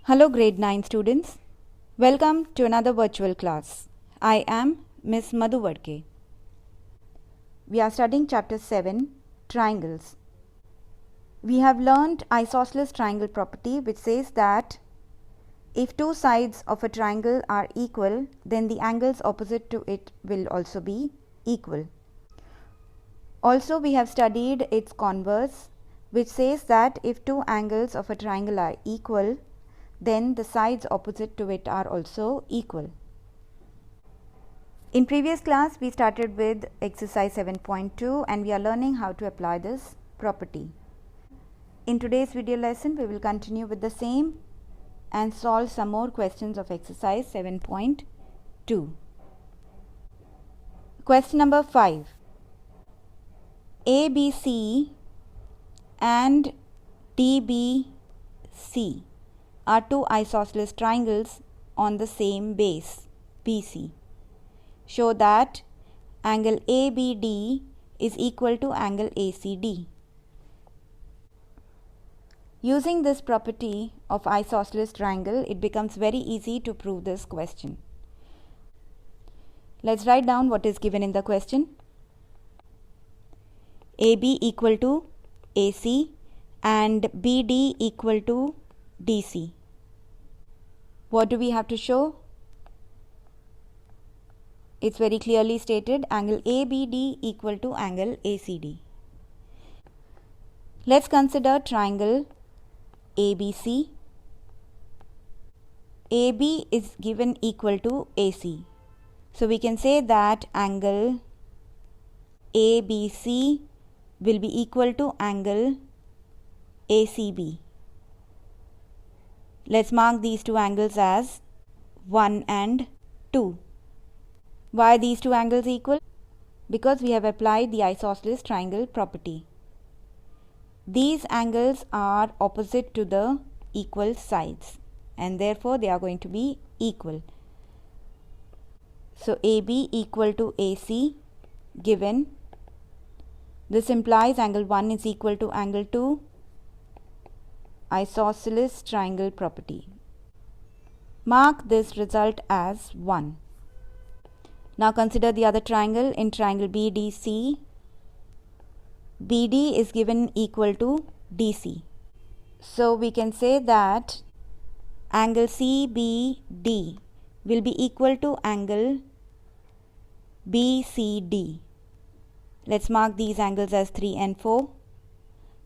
Hello grade 9 students. Welcome to another virtual class. I am Miss Madhu Vadke. We are studying chapter 7, triangles. We have learned isosceles triangle property, which says that if two sides of a triangle are equal, then the angles opposite to it will also be equal. Also, we have studied its converse, which says that if two angles of a triangle are equal, then the sides opposite to it are also equal. In previous class, we started with exercise 7.2 and we are learning how to apply this property. In today's video lesson, we will continue with the same and solve some more questions of exercise 7.2. Question number 5. ABC and DBC are two isosceles triangles on the same base, BC. Show that angle ABD is equal to angle ACD. Using this property of isosceles triangle, it becomes very easy to prove this question. Let's write down what is given in the question. AB equal to AC and BD equal to DC. What do we have to show? It's very clearly stated, angle ABD equal to angle ACD. Let's consider triangle ABC. AB is given equal to AC. So we can say that angle ABC will be equal to angle ACB. Let's mark these two angles as 1 and 2. Why are these two angles equal? Because we have applied the isosceles triangle property. These angles are opposite to the equal sides and therefore they are going to be equal. So AB equal to AC given. This implies angle 1 is equal to angle 2. Isosceles triangle property. Mark this result as 1. Now consider the other triangle. In triangle BDC, BD is given equal to DC. So we can say that angle CBD will be equal to angle BCD. Let's mark these angles as 3 and 4.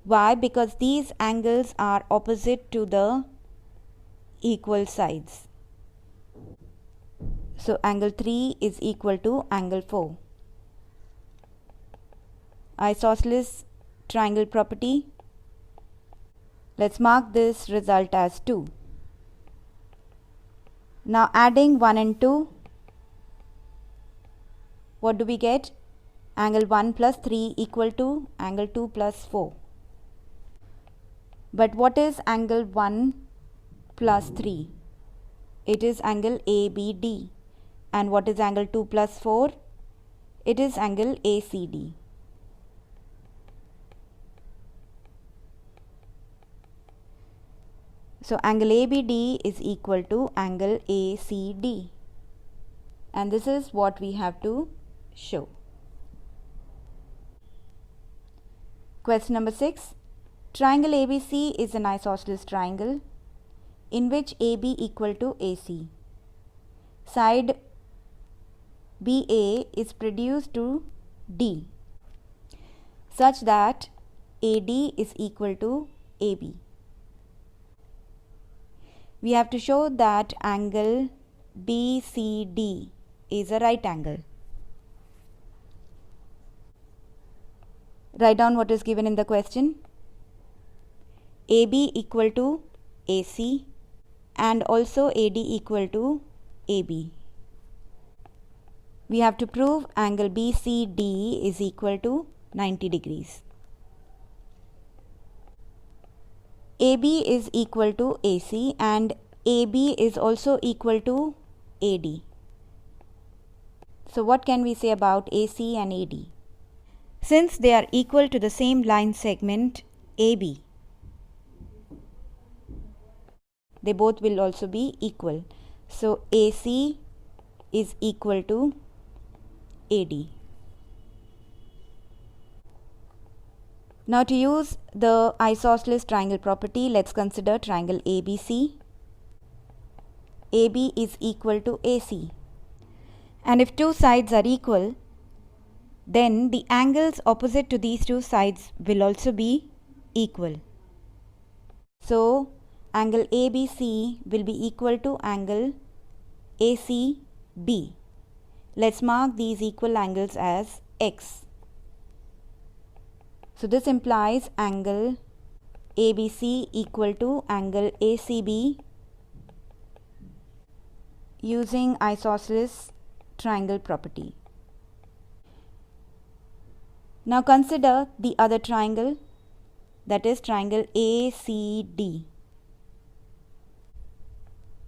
Why? Because these angles are opposite to the equal sides. So angle 3 is equal to angle 4. Isosceles triangle property. Let's mark this result as 2. Now adding 1 and 2, what do we get? Angle 1 plus 3 equal to angle 2 plus 4. But what is angle 1 plus 3? It is angle ABD. And what is angle 2 plus 4? It is angle ACD. So angle ABD is equal to angle ACD. And this is what we have to show. Question number 6. Triangle ABC is an isosceles triangle in which AB equal to AC. Side BA is produced to D such that AD is equal to AB. We have to show that angle BCD is a right angle. Write down what is given in the question. AB equal to AC and also AD equal to AB. We have to prove angle BCD is equal to 90 degrees. AB is equal to AC and AB is also equal to AD. So what can we say about AC and AD? Since they are equal to the same line segment AB, they both will also be equal. So AC is equal to AD. Now to use the isosceles triangle property, let's consider triangle ABC. AB is equal to AC. And if two sides are equal, then the angles opposite to these two sides will also be equal. So angle ABC will be equal to angle ACB. Let's mark these equal angles as X. So this implies angle ABC equal to angle ACB using isosceles triangle property. Now consider the other triangle, that is triangle ACD.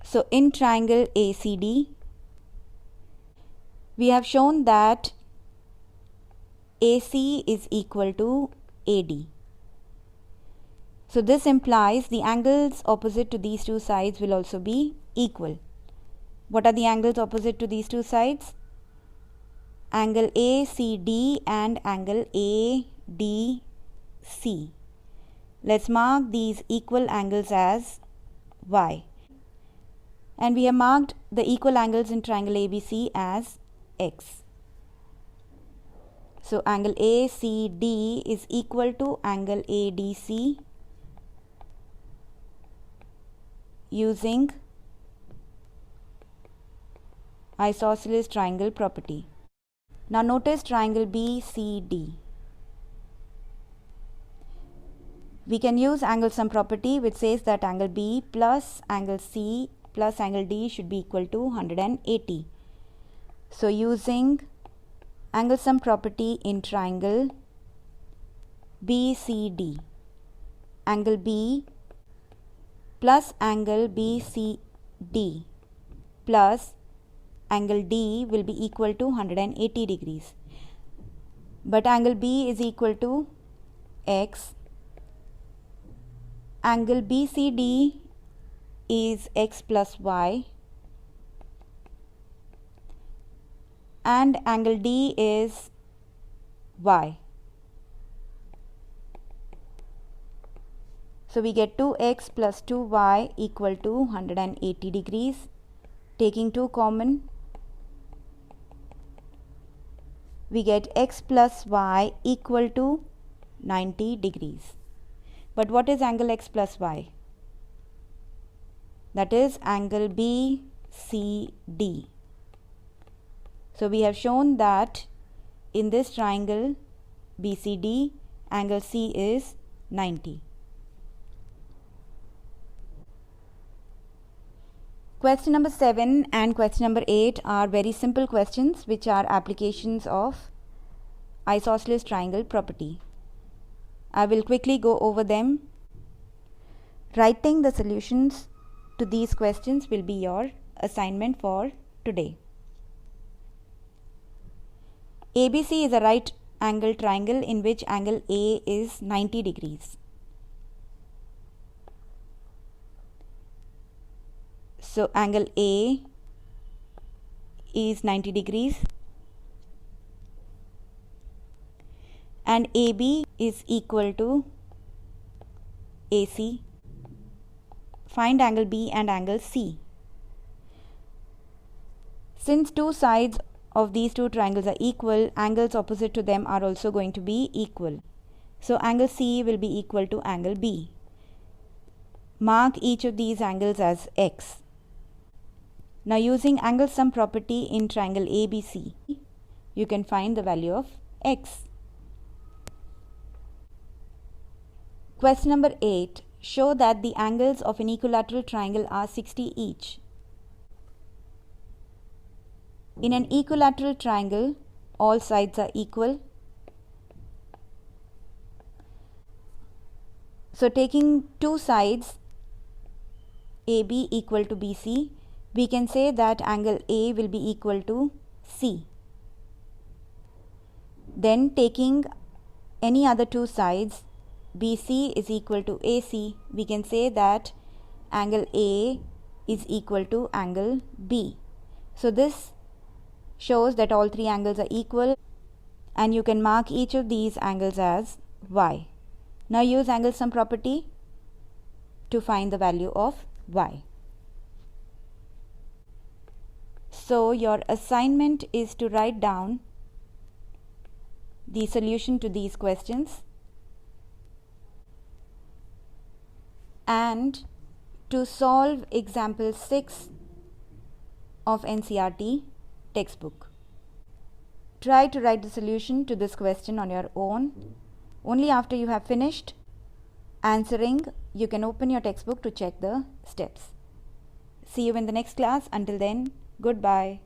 So in triangle ACD, we have shown that AC is equal to AD. So this implies the angles opposite to these two sides will also be equal. What are the angles opposite to these two sides? Angle ACD and angle ADC. Let's mark these equal angles as Y. And we have marked the equal angles in triangle ABC as X. So angle ACD is equal to angle ADC using isosceles triangle property. Now notice triangle BCD. We can use angle sum property, which says that angle B plus angle C plus angle D should be equal to 180. So using angle sum property in triangle BCD, angle B plus angle BCD plus angle D will be equal to 180 degrees. But angle B is equal to X. Angle BCD is X plus Y. And angle D is Y. So we get 2x plus 2y equal to 180 degrees. Taking 2 common, we get x plus y equal to 90 degrees. But what is angle x plus y? That is angle BCD. So we have shown that in this triangle BCD, angle C is 90. Question number 7 and question number 8 are very simple questions which are applications of isosceles triangle property. I will quickly go over them. Writing the solutions to these questions will be your assignment for today. ABC is a right angle triangle in which angle A is 90 degrees. So angle A is 90 degrees and AB is equal to AC. Find angle B and angle C. Since two sides of these two triangles are equal, angles opposite to them are also going to be equal. So angle C will be equal to angle B. Mark each of these angles as X. Now using angle sum property in triangle ABC, you can find the value of X. Question number 8. Show that the angles of an equilateral triangle are 60 each. In an equilateral triangle, all sides are equal. So taking two sides AB equal to BC, we can say that angle A will be equal to C. Then taking any other two sides, BC is equal to AC, we can say that angle A is equal to angle B. So this shows that all three angles are equal, and you can mark each of these angles as y. Now use angle sum property to find the value of y. So your assignment is to write down the solution to these questions and to solve example 6 of NCERT textbook. Try to write the solution to this question on your own. Only after you have finished answering, you can open your textbook to check the steps. See you in the next class. Until then, goodbye.